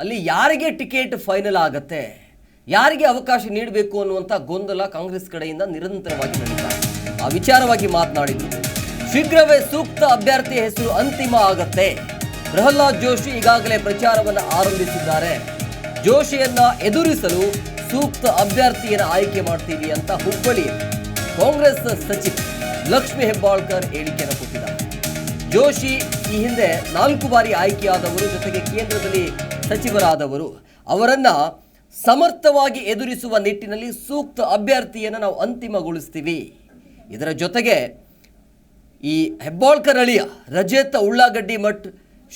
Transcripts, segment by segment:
ಅಲ್ಲಿ ಯಾರಿಗೆ ticket final ಆಗುತ್ತೆ, ಯಾರಿಗೆ ಅವಕಾಶ ನೀಡಬೇಕು ಅನ್ನುವಂಥ ಗೊಂದಲ ಕಾಂಗ್ರೆಸ್ ಕಡೆಯಿಂದ ನಿರಂತರವಾಗಿ ನಡೀತಾ ಇದೆ. ಆ ವಿಚಾರವಾಗಿ ಮಾತನಾಡಿದ್ರು. ಶೀಘ್ರವೇ ಸೂಕ್ತ ಅಭ್ಯರ್ಥಿ ಹೆಸರು ಅಂತಿಮ ಆಗತ್ತೆ. ಪ್ರಹ್ಲಾದ್ ಜೋಶಿ ಈಗಾಗಲೇ ಪ್ರಚಾರವನ್ನು ಆರಂಭಿಸಿದ್ದಾರೆ. ಜೋಶಿಯನ್ನ ಎದುರಿಸಲು ಸೂಕ್ತ ಅಭ್ಯರ್ಥಿಯನ್ನು ಆಯ್ಕೆ ಮಾಡ್ತೀವಿ ಅಂತ ಹುಬ್ಬಳ್ಳಿಯಲ್ಲಿ ಕಾಂಗ್ರೆಸ್ ಸಚಿವ ಲಕ್ಷ್ಮೀ ಹೆಬ್ಬಾಳ್ಕರ್ ಹೇಳಿಕೆಯನ್ನು ಕೊಟ್ಟಿದ್ದಾರೆ. ಜೋಶಿ ಈ ಹಿಂದೆ 4 ಬಾರಿ ಆಯ್ಕೆಯಾದವರು, ಜೊತೆಗೆ ಕೇಂದ್ರದಲ್ಲಿ ಸಚಿವರಾದವರು. ಅವರನ್ನ ಸಮರ್ಥವಾಗಿ ಎದುರಿಸುವ ನಿಟ್ಟಿನಲ್ಲಿ ಸೂಕ್ತ ಅಭ್ಯರ್ಥಿಯನ್ನು ನಾವು ಅಂತಿಮಗೊಳಿಸ್ತೀವಿ. ಇದರ ಜೊತೆಗೆ ಈ ಹೆಬ್ಬಾಳ್ಕರ್ ಅಳಿಯ ರಜತ್ ಉಳ್ಳಾಗಡ್ಡಿ ಮಠ್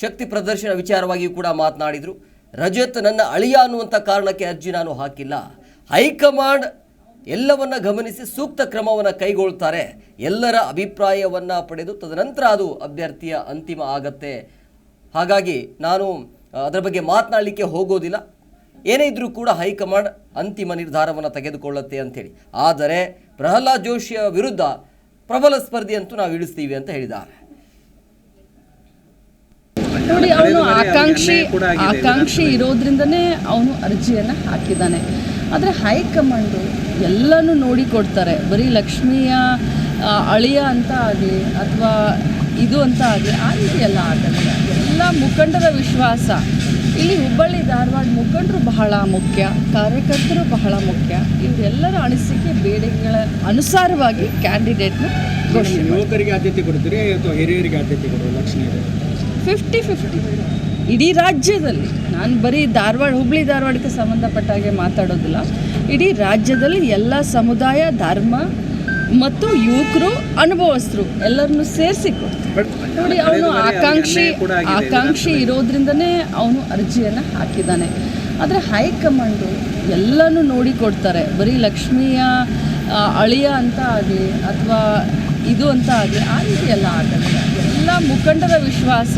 ಶಕ್ತಿ ಪ್ರದರ್ಶನ ವಿಚಾರವಾಗಿಯೂ ಕೂಡ ಮಾತನಾಡಿದರು. ರಜತ್ ನನ್ನ ಅಳಿಯ ಅನ್ನುವಂಥ ಕಾರಣಕ್ಕೆ ಅರ್ಜಿ ನಾನು ಹಾಕಿಲ್ಲ. ಹೈಕಮಾಂಡ್ ಎಲ್ಲವನ್ನ ಗಮನಿಸಿ ಸೂಕ್ತ ಕ್ರಮವನ್ನು ಕೈಗೊಳ್ತಾರೆ. ಎಲ್ಲರ ಅಭಿಪ್ರಾಯವನ್ನು ಪಡೆದು ತದನಂತರ ಅದು ಅಭ್ಯರ್ಥಿಯ ಅಂತಿಮ ಆಗತ್ತೆ. ಹಾಗಾಗಿ ನಾನು ಅದರ ಬಗ್ಗೆ ಮಾತನಾಡಲಿಕ್ಕೆ ಹೋಗೋದಿಲ್ಲ. ಏನೇ ಇದ್ರೂ ಕೂಡ ಹೈಕಮಾಂಡ್ ಅಂತಿಮ ನಿರ್ಧಾರವನ್ನು ತೆಗೆದುಕೊಳ್ಳುತ್ತೆ ಅಂತೇಳಿ. ಆದರೆ ಪ್ರಹ್ಲಾದ್ ಜೋಶಿಯ ವಿರುದ್ಧ ಪ್ರಬಲ ಸ್ಪರ್ಧೆಯಂತೂ ನಾವು ಇಳಿಸ್ತೀವಿ ಅಂತ ಹೇಳಿದ್ದಾರೆ. ನೋಡಿ, ಅವನು ಆಕಾಂಕ್ಷಿ ಇರೋದ್ರಿಂದನೇ ಅವನು ಅರ್ಜಿಯನ್ನು ಹಾಕಿದ್ದಾನೆ. ಆದರೆ ಹೈಕಮಾಂಡು ಎಲ್ಲನೂ ನೋಡಿಕೊಡ್ತಾರೆ. ಬರೀ ಲಕ್ಷ್ಮಿಯ ಅಳಿಯ ಅಂತ ಆಗಲಿ ಅಥವಾ ಇದು ಅಂತ ಆಗಲಿ ಆ ರೀತಿ ಎಲ್ಲ ಆಗಲ್ಲ. ಎಲ್ಲ ಮುಖಂಡರ ವಿಶ್ವಾಸ. ಇಲ್ಲಿ ಹುಬ್ಬಳ್ಳಿ ಧಾರವಾಡ ಮುಖಂಡರು ಬಹಳ ಮುಖ್ಯ, ಕಾರ್ಯಕರ್ತರು ಬಹಳ ಮುಖ್ಯ. ಇವರೆಲ್ಲರ ಅನಿಸಿಕೆ ಬೇಡಿಕೆಗಳ ಅನುಸಾರವಾಗಿ ಕ್ಯಾಂಡಿಡೇಟ್ನ ಘೋಷಣೆ. ಯುವಕರಿಗೆ ಆದ್ಯತೆ ಕೊಡ್ತೀರಿ ಅಥವಾ ಹಿರಿಯರಿಗೆ ಆದ್ಯತೆ ಕೊಡೋದು? ಲಕ್ಷ್ಮಿ 50-50 ಇಡೀ ರಾಜ್ಯದಲ್ಲಿ. ನಾನು ಬರೀ ಹುಬ್ಬಳ್ಳಿ ಧಾರವಾಡಕ್ಕೆ ಸಂಬಂಧಪಟ್ಟ ಹಾಗೆ ಮಾತಾಡೋದಿಲ್ಲ. ಇಡೀ ರಾಜ್ಯದಲ್ಲಿ ಎಲ್ಲ ಸಮುದಾಯ, ಧರ್ಮ ಮತ್ತು ಯುವಕರು, ಅನುಭವಸ್ಥರು ಎಲ್ಲರನ್ನು ಸೇರಿಸಿ ನೋಡಿ, ಅವನು ಆಕಾಂಕ್ಷಿ ಇರೋದ್ರಿಂದನೇ ಅವನು ಅರ್ಜಿಯನ್ನು ಹಾಕಿದ್ದಾನೆ. ಆದರೆ ಹೈಕಮಾಂಡು ಎಲ್ಲನೂ ನೋಡಿಕೊಡ್ತಾರೆ. ಬರೀ ಲಕ್ಷ್ಮಿಯ ಅಳಿಯ ಅಂತ ಆಗಲಿ ಅಥವಾ ಇದು ಅಂತ ಆಗಲಿ ಆ ರೀತಿ ಎಲ್ಲ ಆಗಲ್ಲ. ಎಲ್ಲ ಮುಖಂಡರ ವಿಶ್ವಾಸ.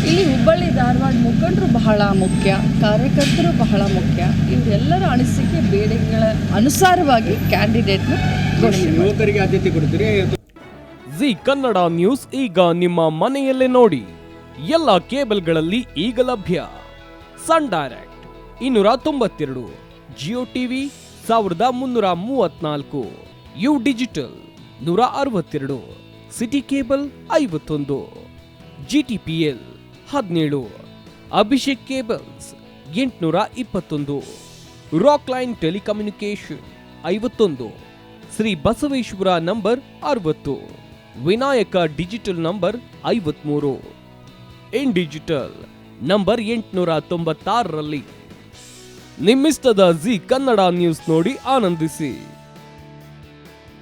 ಇಲ್ಲಿ ಹುಬ್ಬಳ್ಳಿ ಧಾರವಾಡ ಮುಖಂಡರು ಬಹಳ ಮುಖ್ಯ, ಕಾರ್ಯಕರ್ತರು ಬಹಳ ಮುಖ್ಯ. ಇವರೆಲ್ಲರ ಅನಿಸಿಕೆ ಬೇಡಿಕೆಗಳ ಅನುಸಾರವಾಗಿ ಕ್ಯಾಂಡಿಡೇಟ್ನ ಘೋಷಣೆ. ಯುವಕರಿಗೆ ಆದ್ಯತೆ ಕೊಡ್ತೀರಿ? ಜಿ ಕನ್ನಡ ನ್ಯೂಸ್ ಈಗ ನಿಮ್ಮ ಮನೆಯಲ್ಲೇ ನೋಡಿ. ಎಲ್ಲ ಕೇಬಲ್ಗಳಲ್ಲಿ ಈಗ ಲಭ್ಯ. Sun Direct 292, Jio TV 1334, U Digital 162, City Cable 51, GTPL 17, Abhishek cables 821, Rockline telecommunication 51, Shri Basaveshwara number 60, Vinayaka digital number 53, in digital number 896ರಲ್ಲಿ. ನಿಮ್ಮಿಸ್ತದ ಜಿ ಕನ್ನಡ ನ್ಯೂಸ್ ನೋಡಿ ಆನಂದಿಸಿ.